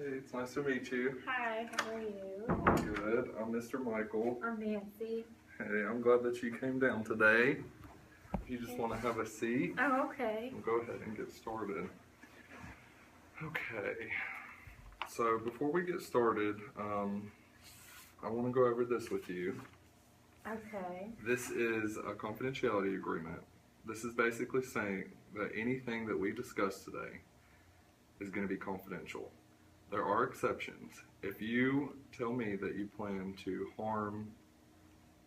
it's nice to meet you. Hi, how are you? Good. I'm Mr. Michael. I'm Nancy. Hey, I'm glad that you came down today. If you just want to have a seat, Oh, okay. we'll go ahead and get started. Okay. So before we get started, I want to go over this with you. Okay. This is a confidentiality agreement. This is basically saying that anything that we discuss today is going to be confidential. There are exceptions. If you tell me that you plan to harm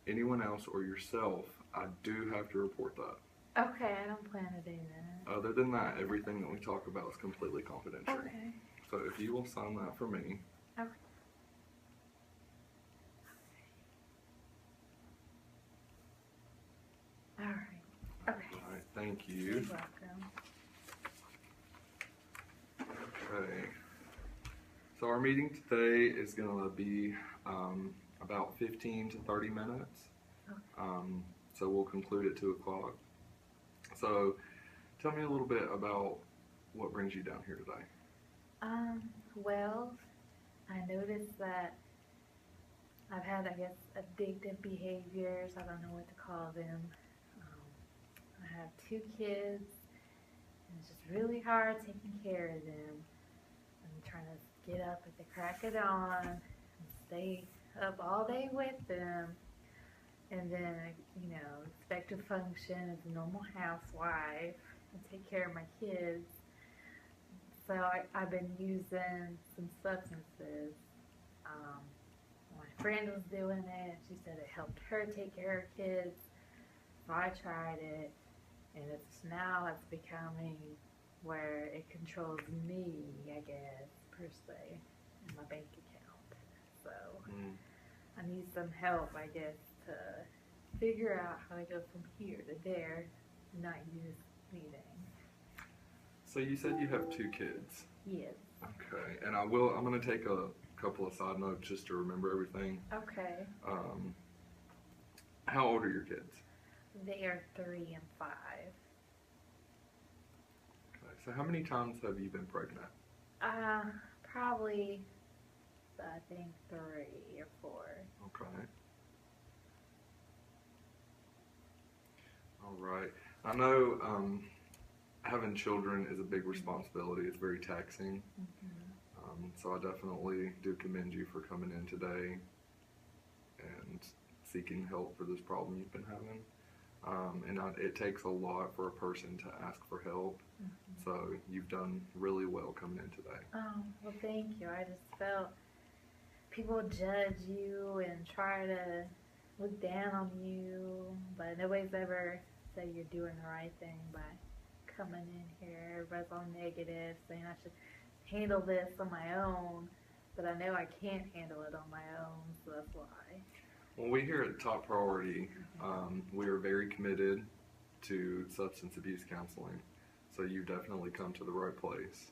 anyone else or yourself, I do have to report that. Okay, I don't plan to do that. Other than that, everything that we talk about is completely confidential. Okay. So if you will sign that for me. Okay. All right. Okay. All right, thank you. You're welcome. Okay. So our meeting today is going to be about 15 to 30 minutes. Okay. So we'll conclude at 2 o'clock. So tell me a little bit about what brings you down here today. Well, I noticed that I've had, I guess, addictive behaviors. I don't know what to call them. I have 2 kids, and it's just really hard taking care of them. I'm trying to get up at the crack of dawn and stay up all day with them, and then, expect to function as a normal housewife and take care of my kids. So I've been using some substances. My friend was doing it. She said it helped her take care of kids. So I tried it, and now it's becoming where it controls me, I guess, per se, in my bank account. So I need some help, I guess, to figure out how to go from here to there and not use anything. So you said you have 2 kids. Yes. Okay, and I'm going to take a couple of side notes just to remember everything. Okay. How old are your kids? They are 3 and 5. Okay, so how many times have you been pregnant? Probably, I think 3 or 4. Okay. All right. I know having children is a big responsibility. It's very taxing. So I definitely do commend you for coming in today and seeking help for this problem you've been having. It takes a lot for a person to ask for help. So you've done really well coming in today. Oh, well, thank you. I just felt people judge you and try to look down on you, but nobody's ever said you're doing the right thing by coming in here. Everybody's all negative, saying I should handle this on my own, but I know I can't handle it on my own, so that's why. Well, we here at Top Priority, we are very committed to substance abuse counseling, so you've definitely come to the right place.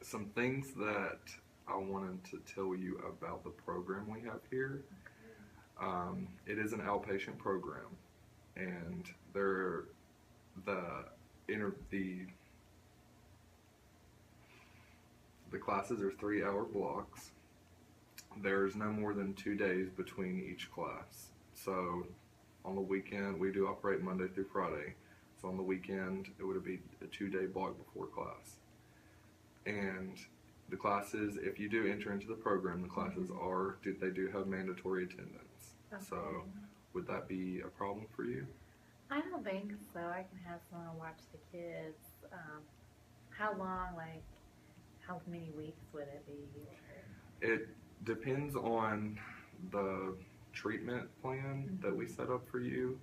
Some things that I wanted to tell you about the program we have here. It is an outpatient program, and the classes are 3-hour blocks. There's no more than 2 days between each class. So on the weekend, we do operate Monday through Friday. So on the weekend, it would be a 2-day block before class. And the classes, if you do enter into the program, the classes they do have mandatory attendance. Okay. So would that be a problem for you? I don't think so. I can have someone watch the kids. How long, how many weeks would it be? It depends on the treatment plan that we set up for you.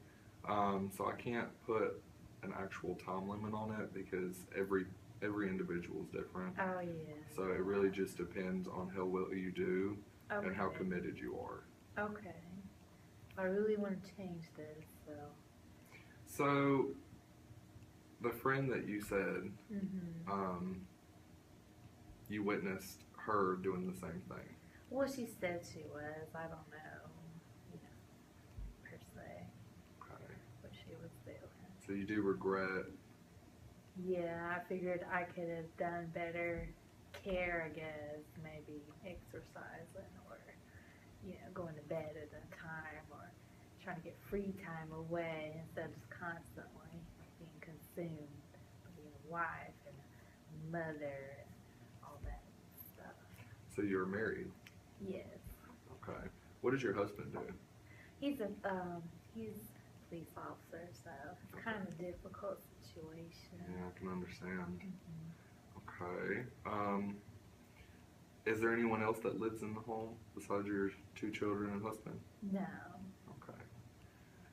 So I can't put an actual time limit on it because every individual is different. Oh, yeah. So it really just depends on how well you do and how committed you are. Okay. I really want to change this, so. So the friend that you said, you witnessed her doing the same thing. Well, she said she was. I don't know, per se, what she was doing. So you do regret? Yeah, I figured I could have done better care, I guess, maybe exercising or, going to bed at a time or trying to get free time away instead of just constantly being consumed with being a wife and a mother and all that stuff. So you're married? Yes. Okay. What does your husband do? He's a police officer, so it's kind of a difficult situation. Yeah, I can understand. Mm-hmm. Okay. Is there anyone else that lives in the home besides your 2 children and husband? No. Okay.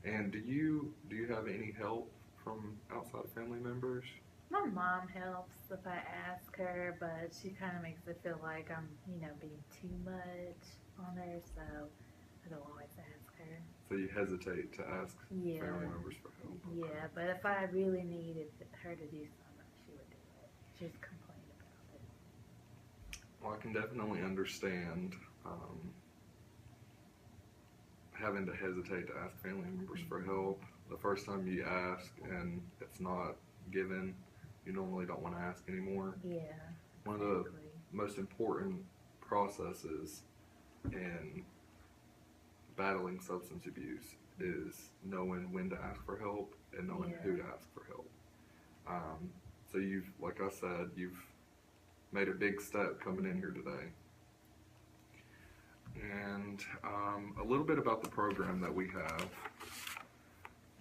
And do you have any help from outside family members? My mom helps if I ask her, but she kind of makes it feel like I'm, being too much on her, so I don't always ask her. So you hesitate to ask Yeah. family members for help? Okay. Yeah, but if I really needed her to do something, she would do it. She just complain about it. Well, I can definitely understand having to hesitate to ask family members for help. The first time you ask and it's not given, you normally don't want to ask anymore. Yeah. One of the most important processes in battling substance abuse is knowing when to ask for help and knowing who to ask for help. So you've, like I said, you've made a big step coming in here today. And a little bit about the program that we have.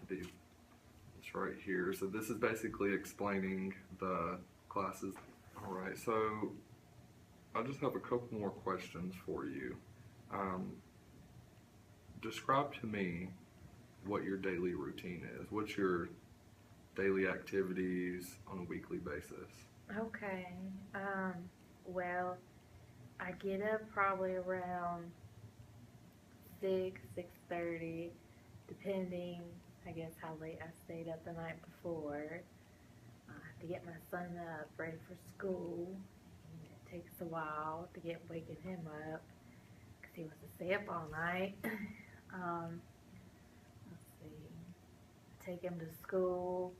It's right here. So this is basically explaining the classes. All right, so I just have a couple more questions for you. Describe to me what your daily routine is. What's your daily activities on a weekly basis? Okay. Well, I get up probably around 6:30, depending, I guess, how late I stayed up the night before. I have to get my son up, ready for school. And it takes a while to get waking him up because he wants to stay up all night. Let's see. Take him to school,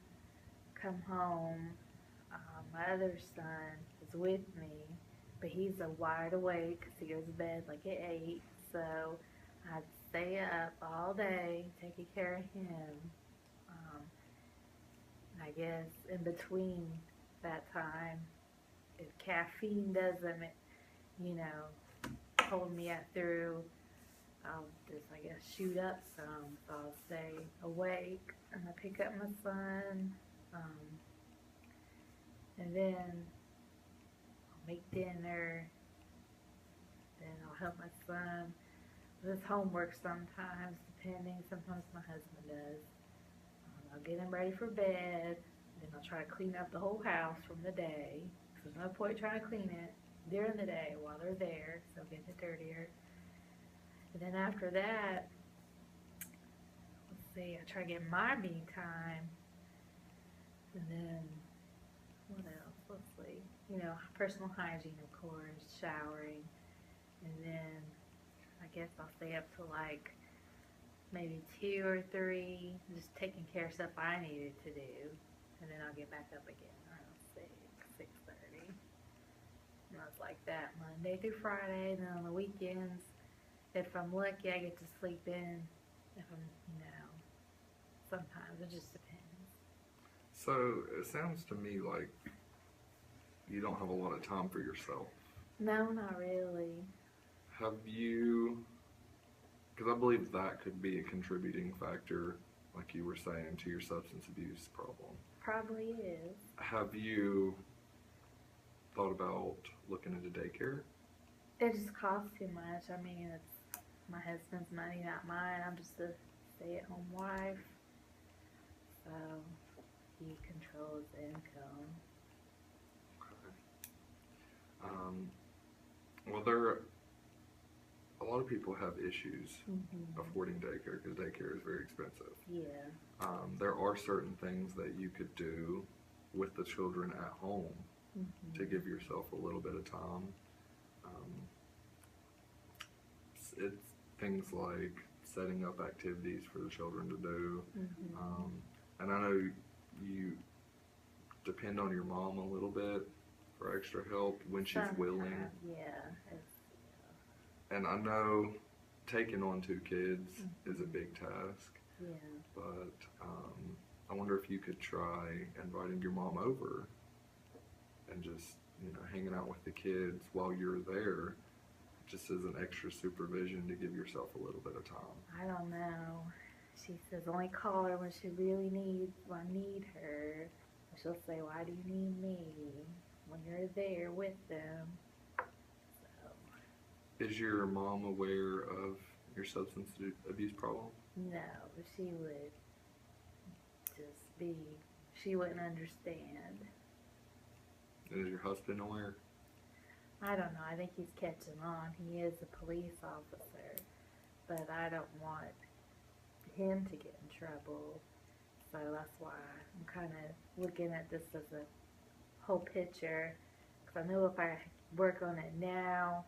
come home. My other son is with me, but he's a wide awake because he goes to bed like at 8. So I'd stay up all day taking care of him. I guess in between that time, if caffeine doesn't, hold me through, I'll just, I guess, shoot up some. So I'll stay awake and I pick up my son. And then I'll make dinner. Then I'll help my son with his homework sometimes, depending. Sometimes my husband does. I'll get him ready for bed. Then I'll try to clean up the whole house from the day. There's no point trying to clean it during the day while they're there, so getting it dirtier. And then after that, let's see, I try to get my me time. And then what else? Let's see. Personal hygiene, of course, showering. And then I guess I'll stay up till like maybe 2 or 3, just taking care of stuff I needed to do. And then I'll get back up again around 6:30. And it's like that Monday through Friday. And then on the weekends, if I'm lucky, I get to sleep in. If I'm, sometimes it just depends. So it sounds to me like you don't have a lot of time for yourself. No, not really. Have you, because I believe that could be a contributing factor, like you were saying, to your substance abuse problem. Probably is. Have you thought about looking into daycare? It just costs too much. I mean, it's my husband's money, not mine. I'm just a stay-at-home wife. So he controls the income. Okay. Well, a lot of people have issues affording daycare because daycare is very expensive. Yeah. There are certain things that you could do with the children at home to give yourself a little bit of time. It's things like setting up activities for the children to do. And I know you depend on your mom a little bit for extra help when she's willing. Sometimes, yeah. And I know taking on 2 kids is a big task, Yeah. but I wonder if you could try inviting your mom over and just, hanging out with the kids while you're there, just as an extra supervision to give yourself a little bit of time. I don't know. She says only call her when she really needs, when I need her. She'll say, why do you need me when you're there with them? So, Is your mom aware of your substance abuse problem? no, she would just be, she wouldn't understand. And is your husband aware? I don't know. I think he's catching on. He is a police officer, but I don't want him to get in trouble. So that's why I'm kind of looking at this as a whole picture. Because I know if I work on it now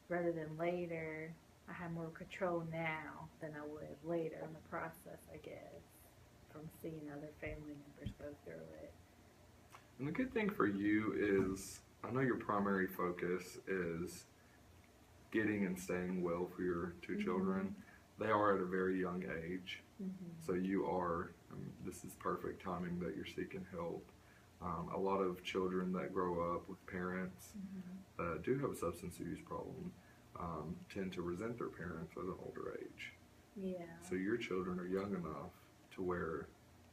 rather than later, I have more control now than I would later in the process, I guess, from seeing other family members go through it. And the good thing for you is, I know your primary focus is getting and staying well for your 2 children. They are at a very young age, so you are, this is perfect timing that you're seeking help. A lot of children that grow up with parents that do have a substance abuse problem tend to resent their parents at an older age. Yeah. So your children are young enough to where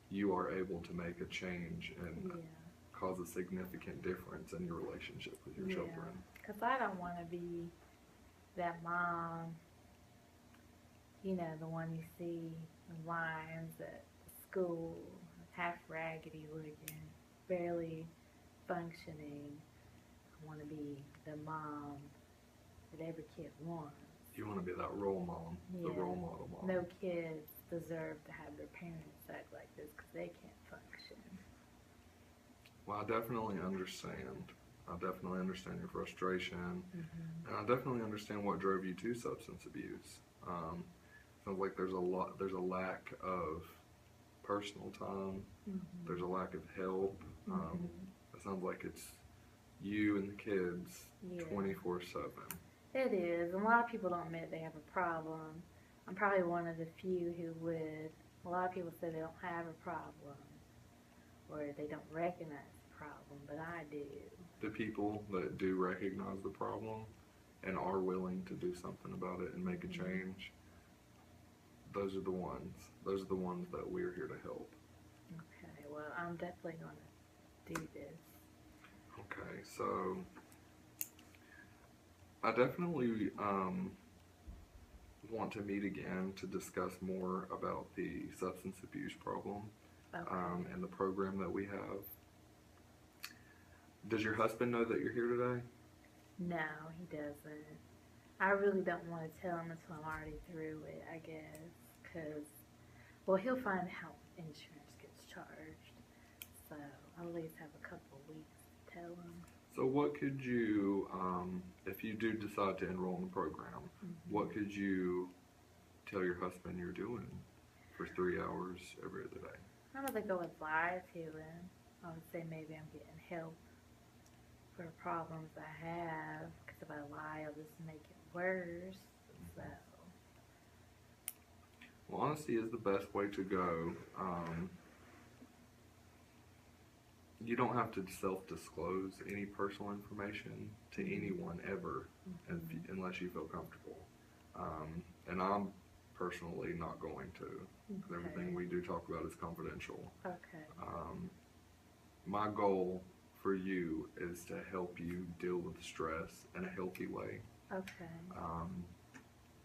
you are able to make a change and cause a significant difference in your relationship with your children. Because I don't want to be that mom, the one you see in lines at school, half raggedy looking, barely functioning. I want to be the mom that every kid wants. You want to be that role mom, the role model mom. No kids deserve to have their parents act like this because they can't function. Well, I definitely understand. I definitely understand your frustration, and I definitely understand what drove you to substance abuse. Sounds like there's a lack of personal time. There's a lack of help. It sounds like it's you and the kids 24/7. It is. A lot of people don't admit they have a problem. I'm probably one of the few who would. A lot of people say they don't have a problem, or they don't recognize the problem, but I do. The people that do recognize the problem and are willing to do something about it and make a change, those are the ones. Those are the ones that we're here to help. Okay, well, I'm definitely going to do this. Okay, so I definitely want to meet again to discuss more about the substance abuse problem and the program that we have. Does your husband know that you're here today? No, he doesn't. I really don't want to tell him until I'm already through it, I guess, because, well, he'll find out insurance gets charged, so I'll at least have a couple of weeks to tell him. So what could you, if you do decide to enroll in the program, what could you tell your husband you're doing for 3 hours every other day? I don't think I would lie to him. I would say maybe I'm getting help for problems I have, because if I lie, I'll just make it worse. So. Well, honesty is the best way to go. You don't have to self-disclose any personal information to anyone ever unless you feel comfortable. And I'm personally not going to. Everything we do talk about is confidential. Okay. My goal for you is to help you deal with stress in a healthy way. Okay.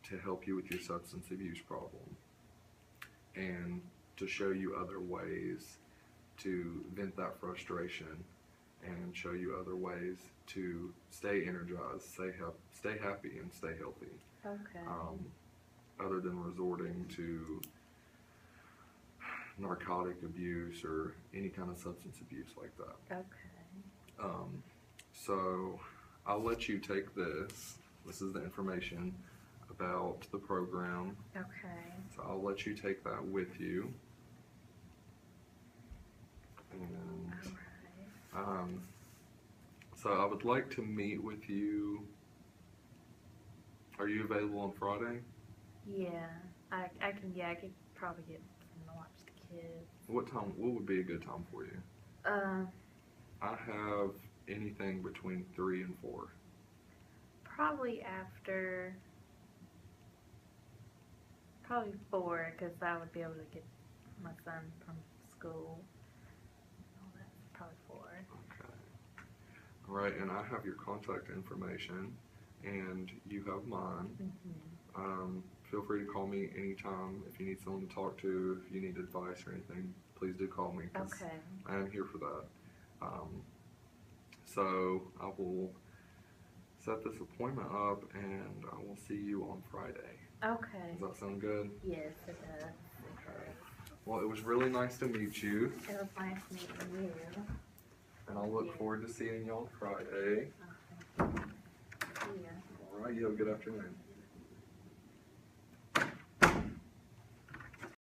To help you with your substance abuse problem. And to show you other ways to vent that frustration and show you other ways to stay energized, stay happy, and stay healthy. Okay. Other than resorting to narcotic abuse or any kind of substance abuse like that. Okay. So I'll let you take this. This is the information about the program. Okay. So I'll let you take that with you. And So I would like to meet with you. Are you available on Friday? Yeah, I can. Yeah, I could probably get someone to watch the kids. What time? What would be a good time for you? I have anything between 3 and 4. Probably after. Probably 4, because I would be able to get my son from school. Oh, that's probably 4. Okay. All right, and I have your contact information, and you have mine. Feel free to call me anytime if you need someone to talk to, if you need advice or anything. Please do call me. 'Cause Okay. I am here for that. So I will set this appointment up, and I will see you on Friday. Okay. Does that sound good? Yes, it does. Okay. Well, it was really nice to meet you, It was nice meeting you. and I'll look forward to seeing you on Friday. Okay. Yeah. All right, you have a good afternoon.